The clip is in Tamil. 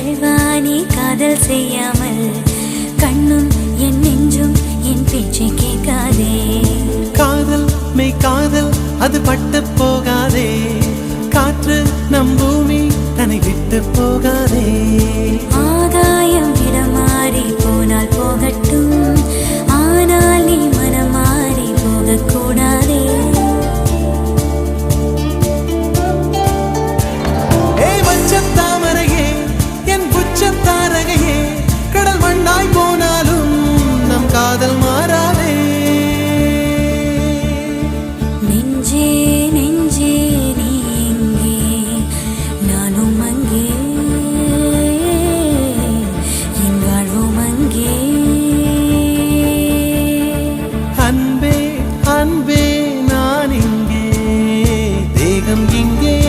கல்வானி காதல் செய்யாமல் கண்ணும் என் நெஞ்சும் என் பேச்சை கேட்காதே. காதல் மெய் காதல் அது பட்டு போகாதே.